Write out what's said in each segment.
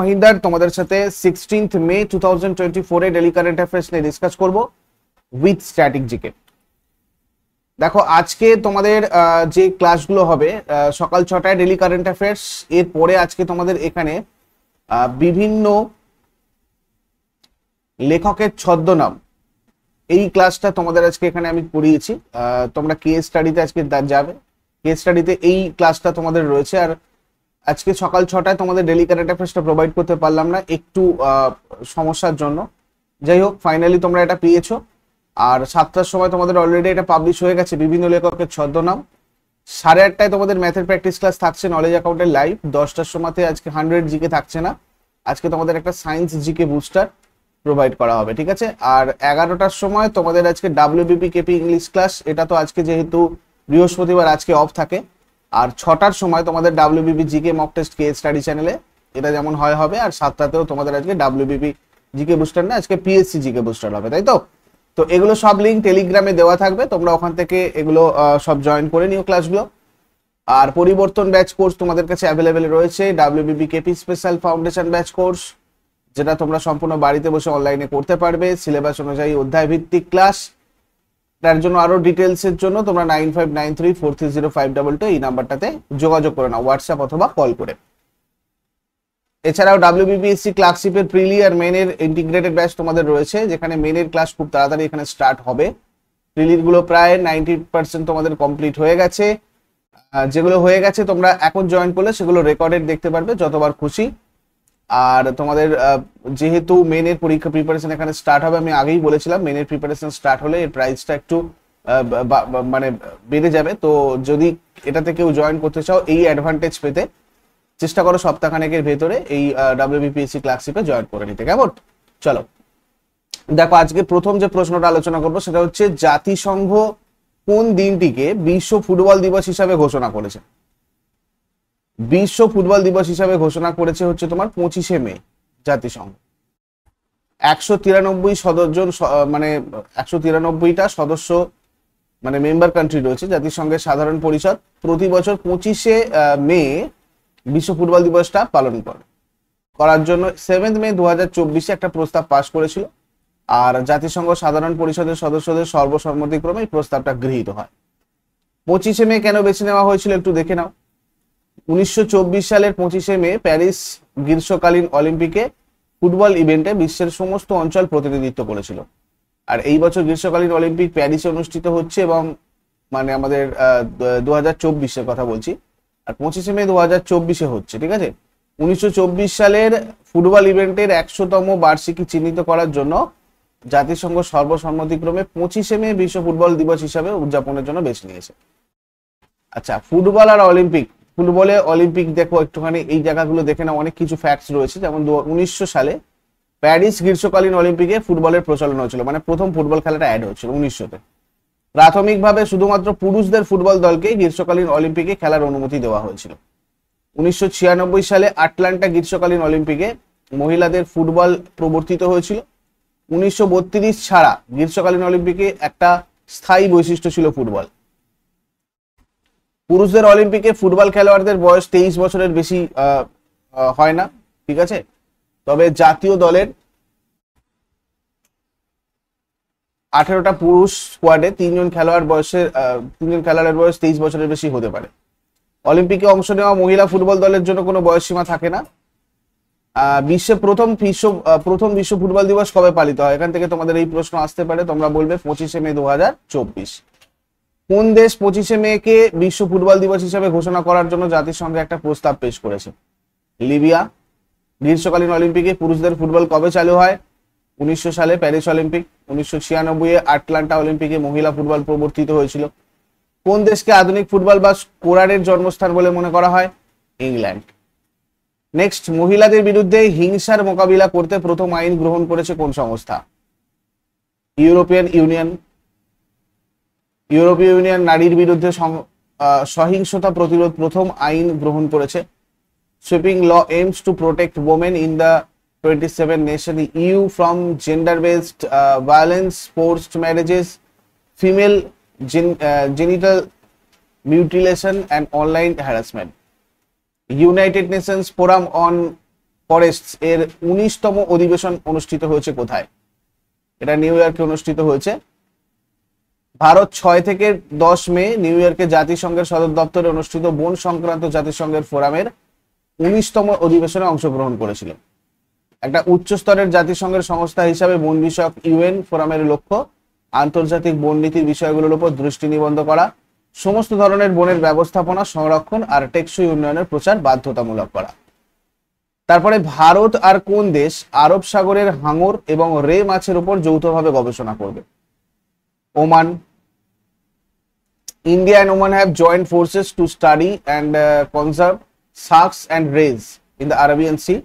মহিন্দার তোমাদের সাথে 16th মে 2024 এ daily current affairs নিয়ে ডিসকাস করব উইথ স্ট্যাটিক জিকে। দেখো আজকে তোমাদের যে ক্লাসগুলো হবে সকাল 6টায় ডেইলি কারেন্ট অ্যাফেয়ার্স, এরপরে আজকে তোমাদের এখানে বিভিন্ন লেখকের ছদ্মনাম এই ক্লাসটা তোমাদের আজকে এখানে আমি পড়িয়েছি। তোমরা কেস স্টাডিতে আজকে যাবে, কেস স্টাডিতে এই ক্লাসটা তোমাদের রয়েছে। আর আজকে সকাল 6টায় তোমাদের ডেইলি কারেন্ট অ্যাফেয়ার্সটা প্রোভাইড করতে পারলাম না একটু সমস্যার জন্য। যাই হোক, ফাইনালি তোমরা এটা পেয়েছো। আর 7টার সময় তোমাদের অলরেডি এটা পাবলিশ হয়ে গেছে বিভিন্ন লেখকের ছদ্মনাম। 8:30টায় তোমাদের ম্যাথের প্র্যাকটিস ক্লাস থাকছে নলেজ অ্যাকাউন্টের লাইভ। 10টার সময়তে আজকে 100 জিকে থাকছে না, আজকে তোমাদের একটা সায়েন্স জিকে বুস্টার প্রোভাইড করা হবে, ঠিক আছে। আর 11টার সময় তোমাদের আজকে WBP KP ইংলিশ ক্লাস, এটা তো আজকে যেহেতু বৃহস্পতিবার আজকে অফ থাকে। আর 6টার সময় তোমাদের WBP GK mock test case study চ্যানেলে, এটা যেমন হয় হবে। আর 7টাতেও তোমাদের আজকে WBP জিকে বুস্টার না, আজকে PSC জিকে বুস্টার হবে, তাই তো। তো এগুলো সব লিঙ্ক টেলিগ্রামে দেওয়া থাকবে, তোমরা ওখান থেকে এগুলো সব জয়েন করে নিও ক্লাসগুলো। আর পরিবর্তন ব্যাচ কোর্স তোমাদের কাছে অ্যাভেলেবেল রয়েছে, WBP KP special foundation batch course, যেটা তোমরা সম্পূর্ণ বাড়িতে বসে অনলাইনে করতে পারবে সিলেবাস অনুযায়ী অধ্যায় ভিত্তিক ক্লাস। তার জন্য আরো ডিটেলসের জন্য তোমরা 9593430522 এই নাম্বারটাতে যোগাযোগ করে নাও, হোয়াটসঅ্যাপ অথবা কল করে। এছাড়াও WBPSC ক্লার্কশিপের প্রিলি আর মেনের ইন্টিগ্রেটেড ব্যাচ তোমাদের রয়েছে, যেখানে মেনের ক্লাস খুব তাড়াতাড়ি এখানে স্টার্ট হবে। প্রিলির গুলো প্রায় 90% তোমাদের কমপ্লিট হয়ে গেছে। যেগুলো হয়ে গেছে তোমরা এখন জয়েন করলে সেগুলো রেকর্ডেড দেখতে পারবে যতবার খুশি। আর তোমাদের যেহেতু মেনের পরীক্ষা প্রিপারেশন এখানে স্টার্ট হবে, আমি আগেই বলেছিলাম মেনের প্রিপারেশন স্টার্ট হলে এর প্রাইসটা একটু মানে বেড়ে যাবে। তো যদি এটাতে কেউ জয়েন করতে চাও, এই অ্যাডভান্টেজ পেতে চেষ্টা করো সপ্তাহখানেকের ভেতরে এই WBPSC ক্লার্কশিপে জয়েন করে নিতে, কেমন? চলো দেখো, আজকে প্রথম যে প্রশ্নটা আলোচনা করবো সেটা হচ্ছে জাতিসংঘ কোন দিনটিকে বিশ্ব ফুটবল দিবস হিসাবে ঘোষণা করেছে? বিশ্ব ফুটবল দিবস হিসাবে ঘোষণা করেছে হচ্ছে তোমার 25শে মে। জাতিসংঘ 193 সদস্য, মানে 193টা সদস্য মানে মেম্বার কান্ট্রি রয়েছে জাতিসংঘের সাধারণ পরিষদ। প্রতি বছর 25শে মে বিশ্ব ফুটবল দিবসটা পালন করার জন্য 7 মে 2024 একটা প্রস্তাব পাশ করেছিল। আর জাতিসংঘ সাধারণ পরিষদের সদস্যদের সর্বসম্মতিক্রমে এই প্রস্তাবটা গৃহীত হয়। 25শে মে কেন বেছে নেওয়া হয়েছিল একটু দেখে নাও। 1924 সালের 25শে মে প্যারিস গ্রীষ্মকালীন অলিম্পিকে ফুটবল ইভেন্টে বিশ্বের সমস্ত অঞ্চল প্রতিনিধিত্ব করেছিল। আর এই বছর গ্রীষ্মকালীন অলিম্পিক প্যারিসে অনুষ্ঠিত হচ্ছে, এবং মানে আমাদের 2024-এর কথা বলছি। আর 25শে মে 2024-এ হচ্ছে, ঠিক আছে। 1924 সালের ফুটবল ইভেন্টের 100তম বার্ষিকী চিহ্নিত করার জন্য জাতিসংঘ সর্বসম্মতিক্রমে 25শে মে বিশ্ব ফুটবল দিবস হিসাবে উদযাপনের জন্য বেছে নিয়েছে। আচ্ছা, ফুটবল আর অলিম্পিক, ফুটবলে অলিম্পিক দেখো একটুখানি এই জায়গাগুলো দেখে না, অনেক কিছু ফ্যাক্টস রয়েছে। যেমন 1900 সালে প্যারিস গ্রীষ্মকালীন অলিম্পিকে ফুটবলের প্রচলন হয়েছিল, মানে প্রথম ফুটবল খেলাটা অ্যাড হয়েছিল 1900-তে। প্রাথমিকভাবে শুধুমাত্র পুরুষদের ফুটবল দলকে গ্রীষ্মকালীন অলিম্পিকে খেলার অনুমতি দেওয়া হয়েছিল। 1996 সালে আটলান্টা গ্রীষ্মকালীন অলিম্পিকে মহিলাদের ফুটবল প্রবর্তিত হয়েছিল। 1932 ছাড়া গ্রীষ্মকালীন অলিম্পিকে একটা স্থায়ী বৈশিষ্ট্য ছিল ফুটবল। পুরুষদের অলিম্পিকে ফুটবল খেলোয়াড়দের বয়স 23 বছরের বেশি হয় না, ঠিক আছে। তবে জাতীয় দলের 18টা পুরুষ স্কোয়াডে 3জন খেলোয়াড়ের বয়স 23 বছরের বেশি হতে পারে। অলিম্পিকে অংশ নেওয়া মহিলা ফুটবল দলের জন্য কোনো বয়সসীমা থাকে না। বিশ্বে প্রথম বিশ্ব ফুটবল দিবস কবে পালিত হয়? এখান থেকে তোমাদের এই প্রশ্ন আসতে পারে, তোমরা বলবে 25শে মে 2024। কোন দেশ 25শে মে কে বিশ্ব ফুটবল দিবস হিসেবে ঘোষণা করার জন্য জাতিসংঘে একটা প্রস্তাব পেশ করেছে? লিবিয়া। গ্রীষ্মকালীন অলিম্পিকে পুরুষদের ফুটবল কবে চালু হয়? 1900 সালে প্যারিস অলিম্পিক। 1996-এ আটলান্টা অলিম্পিকে মহিলা ফুটবল প্রবর্তিত হয়েছিল। কোন দেশকে আধুনিক ফুটবল বা স্কোরারের জন্মস্থান বলে মনে করা হয়? ইংল্যান্ড। নেক্সট, মহিলাদের বিরুদ্ধে হিংসার মোকাবিলা করতে প্রথম আইন গ্রহণ করেছে কোন সংস্থা? European union. ইউরোপীয় ইউনিয়ন নারীর বিরুদ্ধে সহিংসতা প্রতিরোধ প্রথম আইন গ্রহণ করেছে। Sweeping law aims to protect women in the 27 nation EU from gender-based violence, forced marriages, female genital mutilation and online harassment. United Nations Forum on forests এর 19তম অধিবেশন অনুষ্ঠিত হয়েছে কোথায়? এটা নিউ ইয়র্কে অনুষ্ঠিত হয়েছে। ভারত 6 থেকে 10 মে নিউ ইয়র্কে জাতিসংঘের সদর দপ্তরে অনুষ্ঠিত বন সংক্রান্ত জাতিসংঘের ফোরামের 19তম অধিবেশনে অংশগ্রহণ করেছিল। একটা উচ্চ স্তরের জাতিসংঘের সংস্থা হিসাবে বন বিষয়ক ইউএন ফোরামের লক্ষ্য আন্তর্জাতিক বন নীতির বিষয়গুলোর উপর দৃষ্টি নিবদ্ধ করা, সমস্ত ধরনের বনের ব্যবস্থাপনা, সংরক্ষণ আর টেকসই উন্নয়নের প্রচার বাধ্যতামূলক করা। তারপরে ভারত আর কোন দেশ আরব সাগরের হাঙর এবং রে মাছের উপর যৌথভাবে গবেষণা করবে? Oman. India and Oman have joined forces to study and conserve sharks and rays in the Arabian Sea,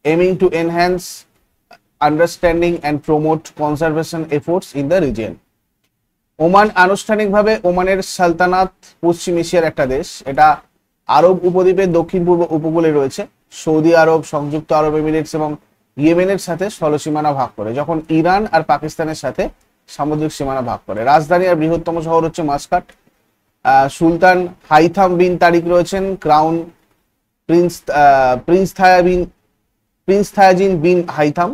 aiming to enhance understanding and promote conservation efforts in the region. Oman আনুষ্ঠানিকভাবে ওমানের সালতানাত পশ্চিম এশিয়ার একটা দেশ। এটা আরব উপদ্বীপের দক্ষিণ পূর্ব উপকূলে রয়েছে। সৌদি আরব, সংযুক্ত আরব এমিরেটস এবং ইয়েমেনের সাথে স্থলসীমানা ভাগ করে, যখন ইরান আর পাকিস্তানের সাথে সামুদ্রিক সীমানা ভাগ করে। রাজধানী আর বৃহত্তম শহর হচ্ছে মাসকাট। সুলতান হাইথাম বিন তারিক রয়েছেন ক্রাউন প্রিন্স থায়াজিন বিন হাইথাম।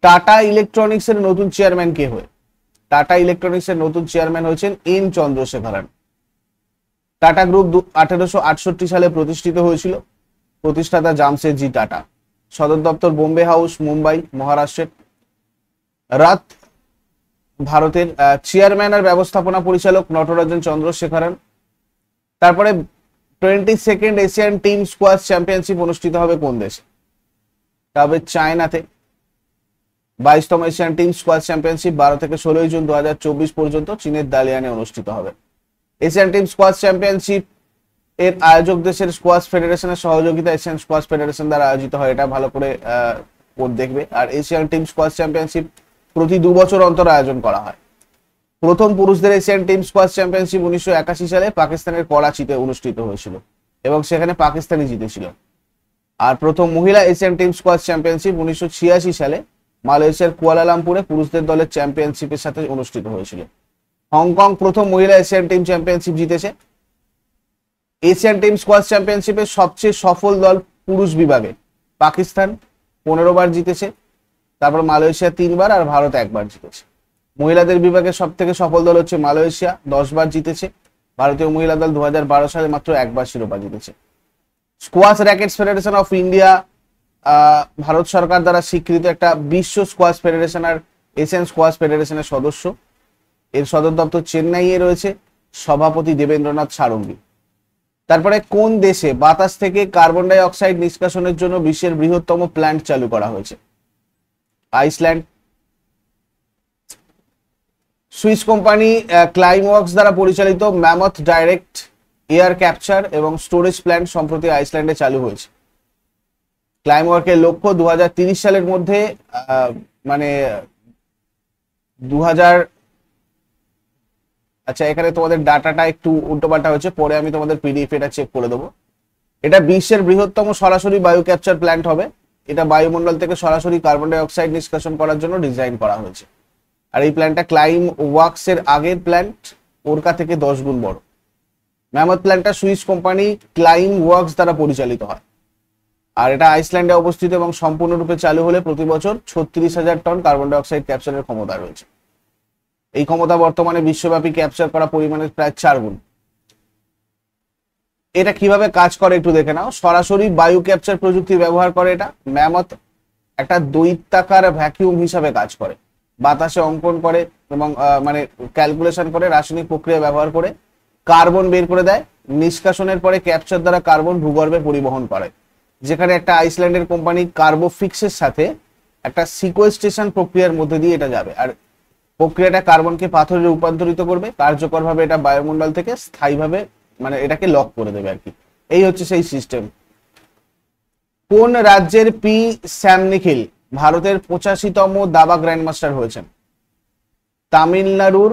টাটা ইলেকট্রনিক্স এর নতুন চেয়ারম্যান কে হয়ে? টাটা ইলেকট্রনিক্স এর নতুন চেয়ারম্যান হয়েছেন এন চন্দ্রশেখরন। টাটা গ্রুপ 1868 সালে প্রতিষ্ঠিত হয়েছিল। প্রতিষ্ঠাতা জামশেদজি টাটা। সদর দপ্তর বোম্বে হাউস, মুম্বাই, মহারাষ্ট্রের। রাত ভারতের চেয়ারম্যান আর ব্যবস্থাপনা পরিচালক নটরাজন চন্দ্রশেখরন। তারপরে 22nd Asian team squash championship অনুষ্ঠিত হবে কোন দেশে? তবে চায়নাতে। 22তম এশিয়ান টিম স্কোয়াশ চ্যাম্পিয়নশিপ 12 থেকে 16 জুন 2024 পর্যন্ত চীনের দালিয়ানে অনুষ্ঠিত হবে। এশিয়ান টিম স্কোয়াশ চ্যাম্পিয়নশিপ এর আয়োজক দেশের স্কোয়াশ ফেডারেশনের সহযোগিতা এশিয়ান স্কোয়াশ ফেডারেশন দ্বারা আয়োজিত হয়। এটা ভালো করে দেখবে। আর এশিয়ান টিম স্কোয়াশ চ্যাম্পিয়নশিপ প্রতি 2 বছর অন্তর আয়োজন করা হয়। প্রথম পুরুষদের এশিয়ান টিম স্কোয়াশ চ্যাম্পিয়নশিপ 1981 সালে পাকিস্তানের করাচিতে অনুষ্ঠিত হয়েছিল এবং সেখানে পাকিস্তানি জিতেছিল। আর প্রথম মহিলা এশিয়ান টিম স্কোয়াশ চ্যাম্পিয়নশিপ 1986 সালে মালয়েশিয়ার কুয়ালালামপুরে পুরুষদের দলের চ্যাম্পিয়নশিপের সাথে অনুষ্ঠিত হয়েছিল। হংকং প্রথম মহিলা এশিয়ান টিম চ্যাম্পিয়নশিপ জিতেছে। এশিয়ান টিম স্কোয়াশ চ্যাম্পিয়নশিপের সবচেয়ে সফল দল পুরুষ বিভাগে পাকিস্তান 15 বার জিতেছে, তারপর মালয়েশিয়া 3 বার আর ভারত 1 বার জিতেছে। মহিলাদের বিভাগে সব থেকে সফল দল হচ্ছে মালয়েশিয়া, 10 বার জিতেছে। ভারতীয় মহিলা দল 2012 সালে মাত্র 1 বার শিরোপা জিতেছে। Squash rackets federation of India ভারত সরকার দ্বারা স্বীকৃত একটা বিশ্ব স্কোয়াশ ফেডারেশন আর এশিয়ান স্কোয়াশ ফেডারেশনের সদস্য। এর সদর দপ্তর চেন্নাইয়ে রয়েছে। সভাপতি দেবেন্দ্রনাথ সারঙ্গী। তারপরে কোন দেশে বাতাস থেকে কার্বন ডাই অক্সাইড নিষ্কাশনের জন্য বিশ্বের বৃহত্তম প্ল্যান্ট চালু করা হয়েছে? আইসল্যান্ড। সুইস কোম্পানি ক্লাইমওয়ার্কস দ্বারা পরিচালিত ম্যামথ ডাইরেক্ট এয়ার ক্যাপচার এবং স্টোরেজ প্ল্যান্ট সম্প্রতি আইসল্যান্ডে চালু হয়েছে। ক্লাইমওয়ার্কের লক্ষ্য 2030 সালের মধ্যে মানে 2000 আচ্ছা, এখানে তোমাদের ডাটাটা একটু উল্টোপাল্টা হয়েছে, পরে আমি তোমাদের পিডিএফ এটা চেক করে দেবো। এটা বিশ্বের বৃহত্তম সরাসরি বায়ু ক্যাপচার প্ল্যান্ট হবে। এটা বায়ুমণ্ডল থেকে সরাসরি কার্বন ডাই অক্সাইড নিষ্কাশন করার জন্য ডিজাইন করা হয়েছে। আর এই প্ল্যান্টটা ক্লাইম ওয়ার্কস এর আগের প্ল্যান্ট ওরকা থেকে 10 গুণ বড়। ম্যামথ প্ল্যান্টটা সুইস কোম্পানি ক্লাইম ওয়ার্কস দ্বারা পরিচালিত হয়। আর এটা আইসল্যান্ডে অবস্থিত এবং সম্পূর্ণরূপে চালু হলে প্রতি বছর 36,000 টন কার্বন ডাই অক্সাইড ক্যাপচারের ক্ষমতা রয়েছে। এই ক্ষমতা বর্তমানে বিশ্বব্যাপী ক্যাপচার করা পরিমাণের প্রায় 4 গুণ। এটা কিভাবে কাজ করে একটু দেখে নাও। সরাসরি বায়ু ক্যাপচার প্রযুক্তি ব্যবহার করে এটা। ম্যামথ একটা দৈত্যাকার ভ্যাকিউম হিসাবে কাজ করে। বাতাসে অঙ্কন করে এবং মানে ক্যালকুলেশন করে, রাসায়নিক প্রক্রিয়া ব্যবহার করে কার্বন বের করে দেয়। নিষ্কাশনের পরে ক্যাপচার দ্বারা কার্বন ভূগর্ভে পরিবহন করে, যেখানে একটা আইসল্যান্ডের কোম্পানি কার্বোফিক্সের সাথে একটা সিকোয়েস্ট্রেশন প্রক্রিয়ার মধ্যে দিয়ে এটা যাবে। আর প্রক্রিয়াটা কার্বনকে পাথরে রূপান্তরিত করবে, কার্যকরভাবে এটা বায়ুমণ্ডল থেকে স্থায়ীভাবে মানে এটাকে লক করে দেবে আর কি। এই হচ্ছে সেই সিস্টেম। কোন রাজ্যের পি স্যাম নিখিল ভারতের 85তম দাবা গ্র্যান্ডমাস্টার হয়েছেন? তামিলনাড়ুর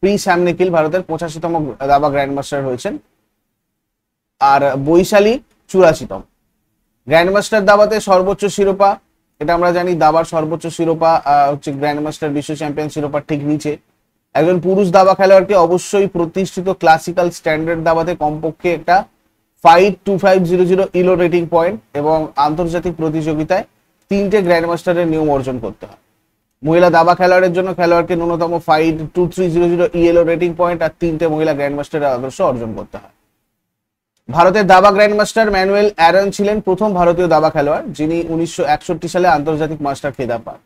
পি স্যাম নিখিল ভারতের 85তম দাবা গ্র্যান্ডমাস্টার হয়েছেন। আর বৈশালী 84তম। গ্র্যান্ডমাস্টার দাবাতে সর্বোচ্চ শিরোপা, এটা আমরা জানি দাবার সর্বোচ্চ শিরোপা হচ্ছে গ্র্যান্ডমাস্টার বিশ্ব চ্যাম্পিয়ন শিরোপার ঠিক নিচে। একজন পুরুষ দাবা খেলোয়াড়কে অবশ্যই প্রতিষ্ঠিত ক্লাসিক্যাল স্ট্যান্ডার্ড দাবাতে কমপক্ষে একটা 52500 ইলো রেটিং পয়েন্ট এবং আন্তর্জাতিক প্রতিযোগিতায় 3টে গ্র্যান্ড মাস্টারের নিয়ম অর্জন করতে হয়। মহিলা দাবা খেলোয়াড়ের জন্য খেলোয়াড়কে ন্যূনতম 52300 ইএলও রেটিং পয়েন্ট আর 3টে মহিলা গ্র্যান্ড মাস্টারের আদর্শ অর্জন করতে হয়। ভারতের দাবা গ্র্যান্ড মাস্টার ম্যানুয়েল অ্যারন ছিলেন প্রথম ভারতীয় দাবা খেলোয়াড় যিনি 1961 সালে আন্তর্জাতিক মাস্টার খেতাব পান।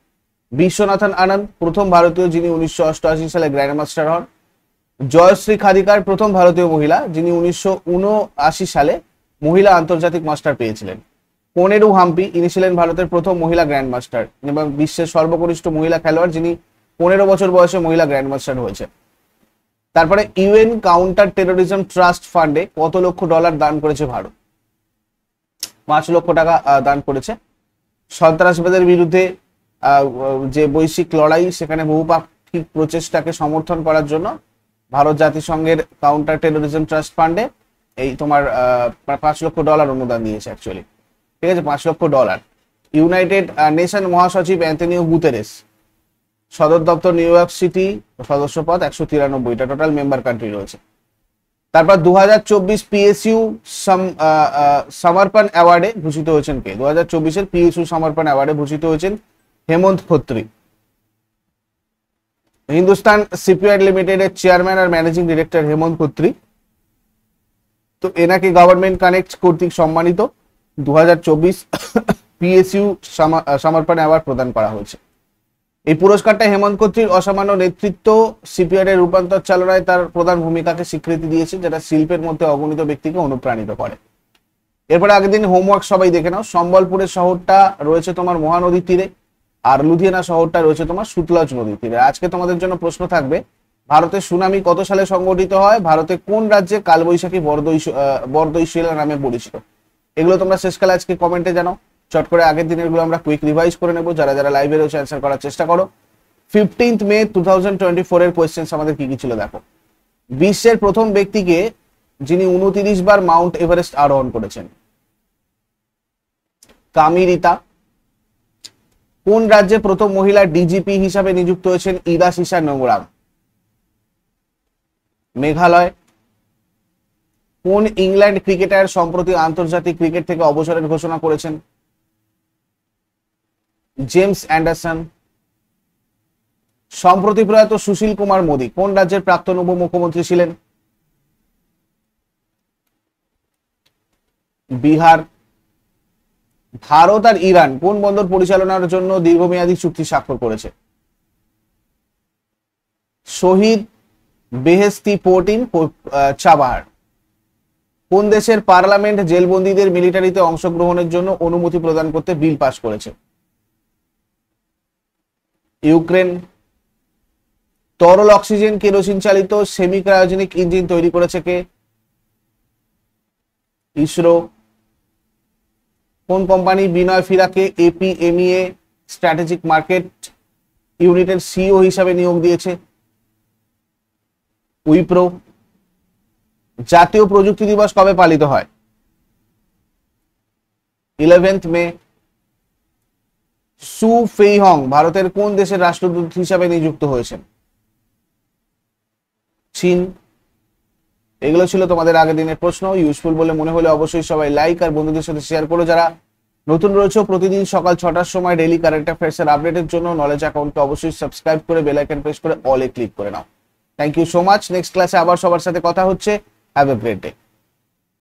বিশ্বনাথন আনন্দ প্রথম ভারতীয় যিনি 1988 সালে গ্র্যান্ড মাস্টার হন। জয়শ্রী খাদিকার প্রথম ভারতীয় মহিলা যিনি 1979 সালে মহিলা আন্তর্জাতিক মাস্টার পেয়েছিলেন। কোনেরু হাম্পি ইনি ছিলেন ভারতের প্রথম মহিলা গ্র্যান্ড মাস্টার এবং বিশ্বের সর্বকনিষ্ঠ মহিলা খেলোয়াড় যিনি 15 বছর বয়সে মহিলা গ্র্যান্ড মাস্টার হয়েছে। তারপরে ইউএন কাউন্টার টেরোরিজম ট্রাস্ট ফান্ডে কত লক্ষ ডলার দান করেছে ভারত? 5 লক্ষ টাকা দান করেছে। সন্ত্রাসবাদের বিরুদ্ধে যে বৈশ্বিক লড়াই সেখানে বহুপাক্ষিক প্রচেষ্টাকে সমর্থন করার জন্য ভারত জাতিসংঘের কাউন্টার টেরোরিজম ট্রাস্ট ফান্ডে এই তোমার 5 লক্ষ ডলার অনুদান দিয়েছে অ্যাকচুয়ালি, ঠিক আছে, 5 লক্ষ ডলার। ইউনাইটেড নেশন মহাসচিব অ্যান্টনিও গুতেরেস, সদর দপ্তর নিউ ইয়র্ক সিটি, সদস্যপদ 193টা, টোটাল মেম্বার কান্ট্রি রয়েছে। তারপর 2024 পিএসইউ সমর্পণ অ্যাওয়ার্ডে ভূষিত হয়েছেন কে? 2024 পিএসইউ সমর্পণ অ্যাওয়ার্ডে ভূষিত হয়েছেন হেমন্ত খত্রি। হিন্দুস্তান শিপইয়ার্ড লিমিটেডের চেয়ারম্যান আর ম্যানেজিং ডিরেক্টর হেমন্ত খত্রি, তো এনাকে গভর্নমেন্ট কানেক্ট কর্তৃক সম্মানিত 2024 পিএসইউ সমর্পণ অ্যাওয়ার্ড প্রদান করা হয়েছে। এই পুরস্কারটা হেমন্ত খত্রির অসামান্য নেতৃত্ব শিপইয়ার্ডের রূপান্তর চালনায় তার প্রধান ভূমিকাকে স্বীকৃতি দিয়েছে, যেটা শিল্পের মধ্যে অগণিত ব্যক্তিকে অনুপ্রাণিত করে। এরপরে আগের দিন হোমওয়ার্ক সবাই দেখে নাও। সম্বলপুরের শহরটা রয়েছে তোমার মহানদীর তীরে আর লুধিয়ানা শহরটা রয়েছে তোমার সুতলজ নদীর তীরে। আজকে তোমাদের জন্য প্রশ্ন থাকবে, ভারতের সুনামি কত সালে সংগঠিত হয়? ভারতে কোন রাজ্যে কালবৈশাখী বরদৈশিলা নামে পরিচিত? এগুলো তোমরা শেষকালে আজকে কমেন্টে জানাও। চট করে আগের দিনের গুলো আমরা কুইক রিভাইজ করে নেবো। যারা যারা লাইভে রয়েছে অ্যান্সার করার চেষ্টা করো। 15 মে 2024 এর কোয়েশ্চেন্স আমাদের কি কি ছিল দেখো। বিশ্বের প্রথম ব্যক্তিকে যিনি 29 বার মাউন্ট এভারেস্ট আরোহণ করেছেন? কামিরিতা। কোন রাজ্যে প্রথম মহিলা ডিজিপি হিসাবে নিযুক্ত হয়েছেন ইদাশিসা নোংরাম? মেঘালয়। কোন ইংল্যান্ড ক্রিকেটার সম্প্রতি আন্তর্জাতিক ক্রিকেট থেকে অবসরের ঘোষণা করেছেন? James Anderson. সম্প্রতি প্রয়াত সুশীল কুমার মোদী কোন রাজ্যের প্রাক্তন উপমুখ্যমন্ত্রী ছিলেন? বিহার। ভারত আর ইরান কোন বন্দর পরিচালনার জন্য দীর্ঘমেয়াদী চুক্তি স্বাক্ষর করেছে? শহীদ বেহেস্তি পোর্ট ইন চাবাহার। কোন দেশের পার্লামেন্ট জেলবন্দীদের মিলিটারিতে অংশগ্রহণের জন্য অনুমতি প্রদান করতে বিল পাস করেছে? ইউক্রেন। তরল অক্সিজেন কেরোসিন চালিত সেমি ক্রায়োজেনিক ইঞ্জিন তৈরি করেছে কে? ইসরো। কোন কোম্পানি বিনয় ফিরাকে এপিএমইএ স্ট্র্যাটেজিক মার্কেট ইউনিটের সিইও হিসাবে নিয়োগ দিয়েছে? উইপ্রো। জাতীয় প্রযুক্তি দিবস কবে পালিত হয়? 11 মে। সু ফেইহং ভারতের কোন দেশের রাষ্ট্রদূত হিসাবে নিযুক্ত হয়েছেন? চীন। এগুলো ছিল তোমাদের আগের দিনের প্রশ্ন। ইউজফুল বলে মনে হলে অবশ্যই সবাই লাইক আর বন্ধুদের সাথে শেয়ার করো। যারা নতুন রয়েছে প্রতিদিন সকাল 6টার সময় ডেইলি কারেন্ট অ্যাফেয়ার্স এর আপডেটের জন্য নলেজ অ্যাকাউন্টকে অবশ্যই সাবস্ক্রাইব করে বেল আইকন প্রেস করে অলে ক্লিক করে নাও। Thank you so much. Next ক্লাসে আবার সবার সাথে কথা হচ্ছে। Have a great day.